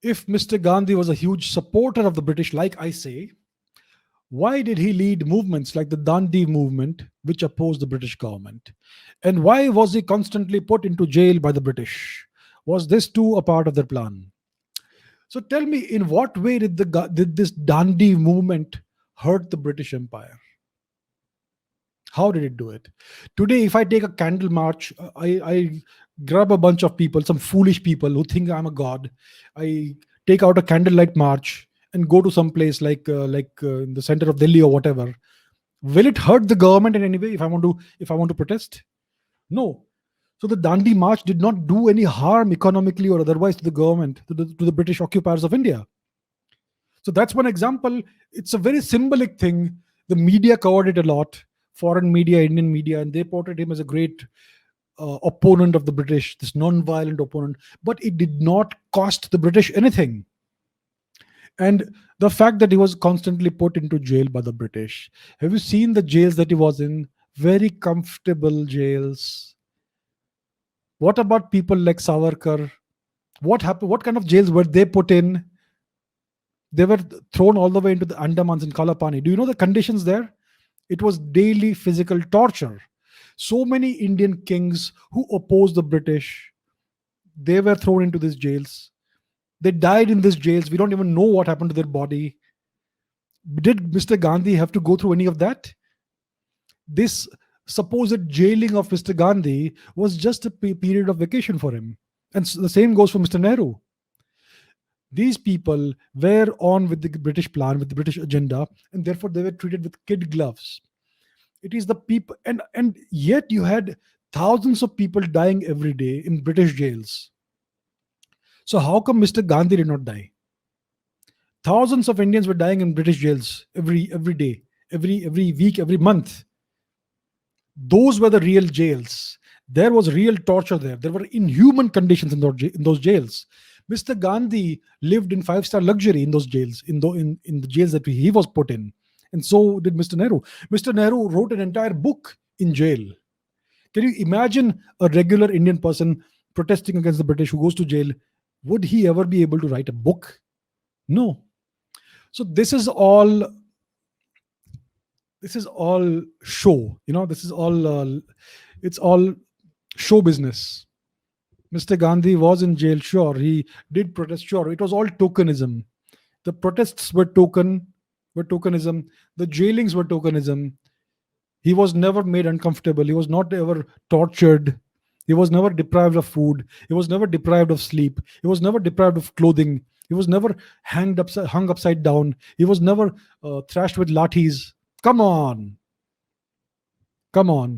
If Mr. Gandhi was a huge supporter of the British, like I say, why did he lead movements like the Dandi movement, which opposed the British government? And why was he constantly put into jail by the British? Was this too a part of their plan? So tell me, in what way did this Dandi movement hurt the British Empire? How did it do it? Today, if I take a candle march, I grab a bunch of people, some foolish people who think I'm a god. I take out a candlelight march and go to some place like in the center of Delhi or whatever. Will it hurt the government in any way if I want to protest? No. So the Dandi March did not do any harm economically or otherwise to the government, to the British occupiers of India. So that's one example. It's a very symbolic thing. The media covered it a lot, foreign media, Indian media, and they portrayed him as a great opponent of the British, this non-violent opponent. But it did not cost the British anything. And the fact that he was constantly put into jail by the British. Have you seen the jails that he was in? Very comfortable jails. What about people like Savarkar? What happened? What kind of jails were they put in? They were thrown all the way into the Andamans and Kalapani. Do you know the conditions there? It was daily physical torture. So many Indian kings who opposed the British, they were thrown into these jails. They died in these jails. We don't even know what happened to their body. Did Mr. Gandhi have to go through any of that? This supposed jailing of Mr. Gandhi was just a period of vacation for him. And the same goes for Mr. Nehru. These people were on with the British plan, with the British agenda, and therefore they were treated with kid gloves. It is the people, and yet you had thousands of people dying every day in British jails. So how come Mr. Gandhi did not die? Thousands of Indians were dying in British jails every day, every week, every month. Those were the real jails. There was real torture there. There were inhuman conditions in those jails. Mr. Gandhi lived in five-star luxury in those jails, in the jails that he was put in. And so did Mr. Nehru. Mr. Nehru wrote an entire book in jail. Can you imagine a regular Indian person protesting against the British who goes to jail? Would he ever be able to write a book? No. So this is all show. This is all it's all show business. Mr. Gandhi was in jail, sure. He did protest, sure. It was all tokenism. The protests were tokenism. The jailings were tokenism. He was never made uncomfortable. He was not ever tortured. He was never deprived of food. He was never deprived of sleep. He was never deprived of clothing. He was never hung upside down. He was never thrashed with lathis. Come on. Come on.